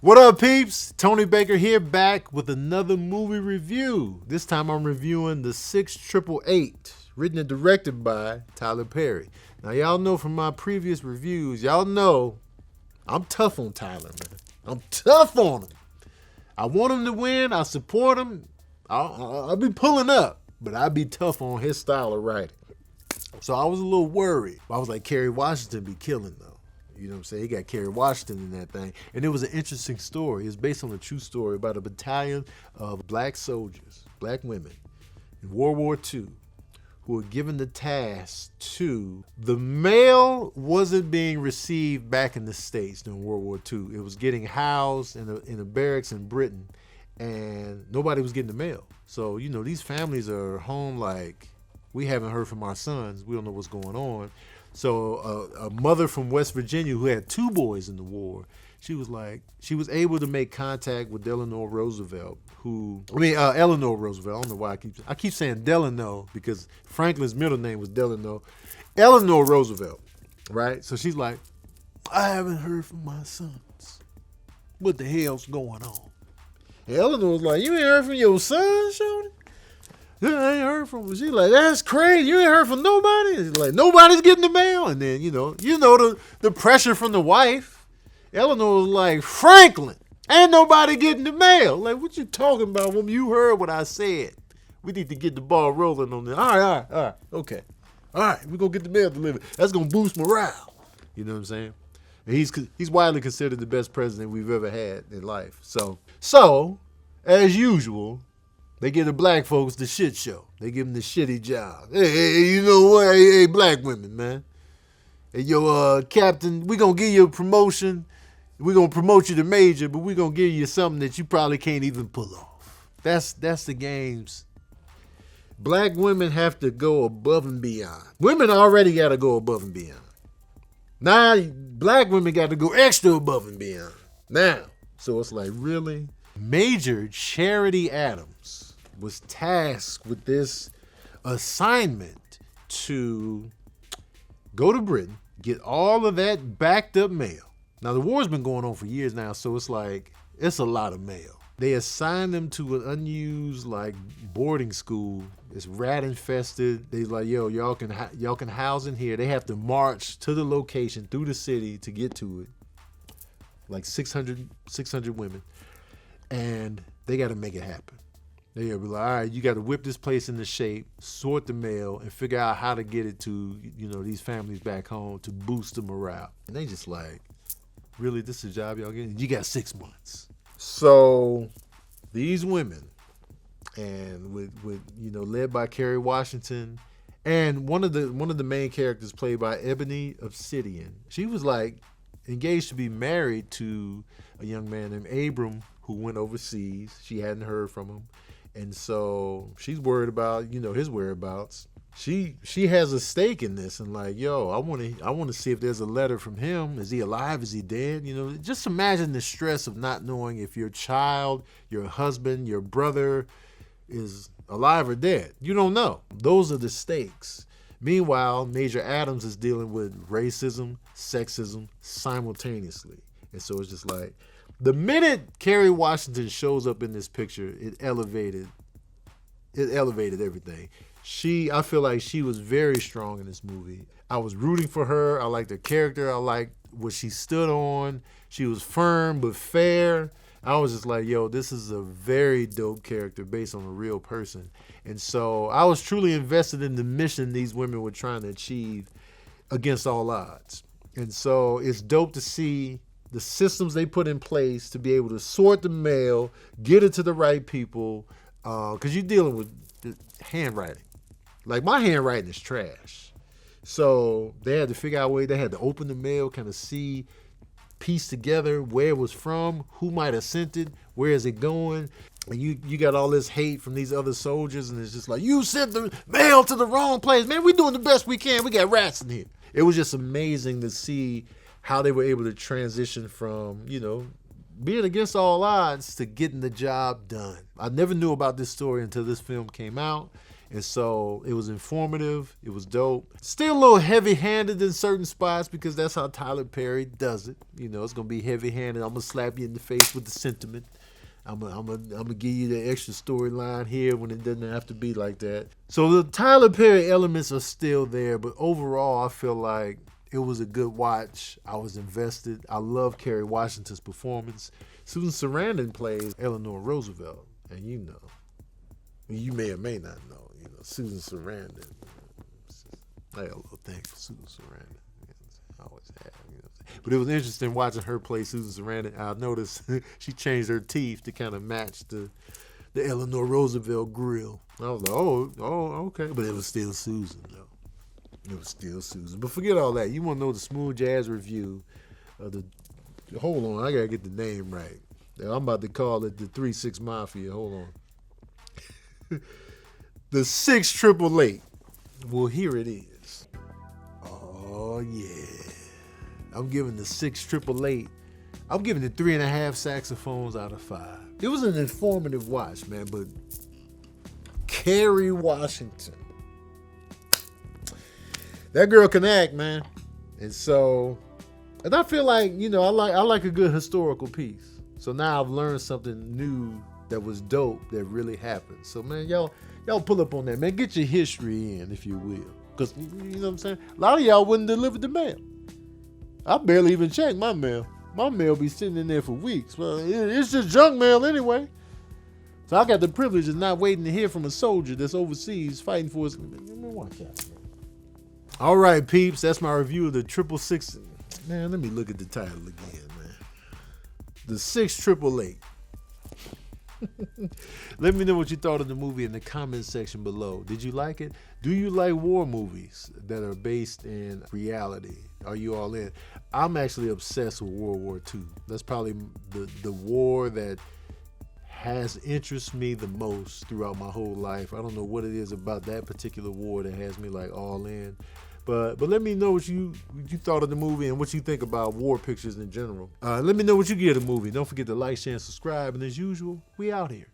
What up, peeps? Tony Baker here, back with another movie review. This time I'm reviewing The 6888, written and directed by Tyler Perry. Now, y'all know from my previous reviews, y'all know I'm tough on Tyler, man. I'm tough on him. I want him to win. I support him. I'll be pulling up, but I'll be tough on his style of writing. So I was a little worried. I was like, Kerry Washington be killing, though. You know what I'm saying? He got Kerry Washington in that thing. And it was an interesting story. It's based on a true story about a battalion of black soldiers, black women, in World War II, who were given the task to... The mail wasn't being received back in the States during World War II. It was getting housed in a barracks in Britain, and nobody was getting the mail. So, you know, these families are home like, we haven't heard from our sons. We don't know what's going on. So a mother from West Virginia who had two boys in the war, she was able to make contact with Eleanor Roosevelt, Eleanor Roosevelt. I don't know why I keep saying Delano because Franklin's middle name was Delano. Eleanor Roosevelt, right? So she's like, I haven't heard from my sons. What the hell's going on? And Eleanor was like, you ain't heard from your son, Shorty? I ain't heard from him. She's like, that's crazy. You ain't heard from nobody? She's like, nobody's getting the mail. And then, you know the pressure from the wife. Eleanor was like, Franklin, ain't nobody getting the mail. Like, what you talking about, woman? You heard what I said. We need to get the ball rolling on this. All right, okay. All right, we're going to get the mail delivered. That's going to boost morale. You know what I'm saying? And he's widely considered the best president we've ever had in life. So as usual, they give the black folks the shit show. They give them the shitty job. Hey, you know what? Hey, black women, man. Hey, yo, captain, we gonna give you a promotion. We gonna promote you to major, but we gonna give you something that you probably can't even pull off. That's the games. Black women have to go above and beyond. Women already gotta go above and beyond. Now, black women got to go extra above and beyond. Now, so it's like, really? Major Charity Adams was tasked with this assignment to go to Britain, get all of that backed up mail. Now, the war's been going on for years now, so it's like, it's a lot of mail. They assigned them to an unused, like, boarding school. It's rat infested. They like, yo, y'all can house in here. They have to march to the location through the city to get to it. Like 600 women. And they got to make it happen. They gotta be like, all right, you got to whip this place into shape, sort the mail, and figure out how to get it to, you know, these families back home to boost the morale. And they just like, really, this is a job y'all getting? You got 6 months. So these women, and with you know, led by Kerry Washington, and one of the main characters played by Ebony Obsidian. She was like engaged to be married to a young man named Abram who went overseas. She hadn't heard from him. And so she's worried about, you know, his whereabouts. She has a stake in this and like, yo, I want to see if there's a letter from him. Is he alive? Is he dead? You know, just imagine the stress of not knowing if your child, your husband, your brother is alive or dead. You don't know. Those are the stakes. Meanwhile, Major Adams is dealing with racism, sexism simultaneously. And so it's just like, the minute Kerry Washington shows up in this picture, it elevated everything. I feel like she was very strong in this movie. I was rooting for her. I liked her character. I liked what she stood on. She was firm but fair. I was just like, yo, this is a very dope character based on a real person. And so I was truly invested in the mission these women were trying to achieve against all odds. And so it's dope to see the systems they put in place to be able to sort the mail, get it to the right people, because you're dealing with the handwriting. Like, my handwriting is trash. So they had to figure out a way. They had to open the mail, kind of see, piece together where it was from, who might have sent it, where is it going. And you got all this hate from these other soldiers, and it's just like, you sent the mail to the wrong place. Man, we're doing the best we can. We got rats in here. It was just amazing to see how they were able to transition from, you know, being against all odds to getting the job done. I never knew about this story until this film came out. And so it was informative. It was dope. Still a little heavy-handed in certain spots because that's how Tyler Perry does it. You know, it's going to be heavy-handed. I'm going to slap you in the face with the sentiment. I'm gonna give you the extra storyline here when it doesn't have to be like that. So the Tyler Perry elements are still there, but overall I feel like it was a good watch. I was invested. I love Kerry Washington's performance. Susan Sarandon plays Eleanor Roosevelt, and you may or may not know, Susan Sarandon. I got a little thing for Susan Sarandon. I always have. But it was interesting watching her play Susan Sarandon. I noticed she changed her teeth to kind of match the Eleanor Roosevelt grill. I was like, oh, okay. But it was still Susan, though. It was still Susan. But forget all that. You want to know the smooth jazz review of the... Hold on, I got to get the name right. I'm about to call it the 3-6 Mafia. Hold on. The 6-888. Well, here it is. Oh, yeah. I'm giving the 6-888. I'm giving it 3.5 saxophones out of 5. It was an informative watch, man, but Kerry Washington, that girl can act, man. And I feel like, I like a good historical piece. So now I've learned something new that was dope that really happened. So, man, y'all pull up on that, man. Get your history in, if you will. Because, you know what I'm saying? A lot of y'all wouldn't deliver the mail. I barely even check my mail. My mail be sitting in there for weeks. Well, it's just junk mail anyway. So I got the privilege of not waiting to hear from a soldier that's overseas fighting for us. Watch out. All right, peeps. That's my review of the 666. Man, let me look at the title again, man. The 6-888. Let me know what you thought of the movie in the comment section below. Did you like it? Do you like war movies that are based in reality? Are you all in? I'm actually obsessed with World War II. That's probably the war that has interested me the most throughout my whole life. I don't know what it is about that particular war that has me like all in. But let me know what you thought of the movie and what you think about war pictures in general. Let me know what you get of the movie. Don't forget to like, share, and subscribe. And as usual, we out here.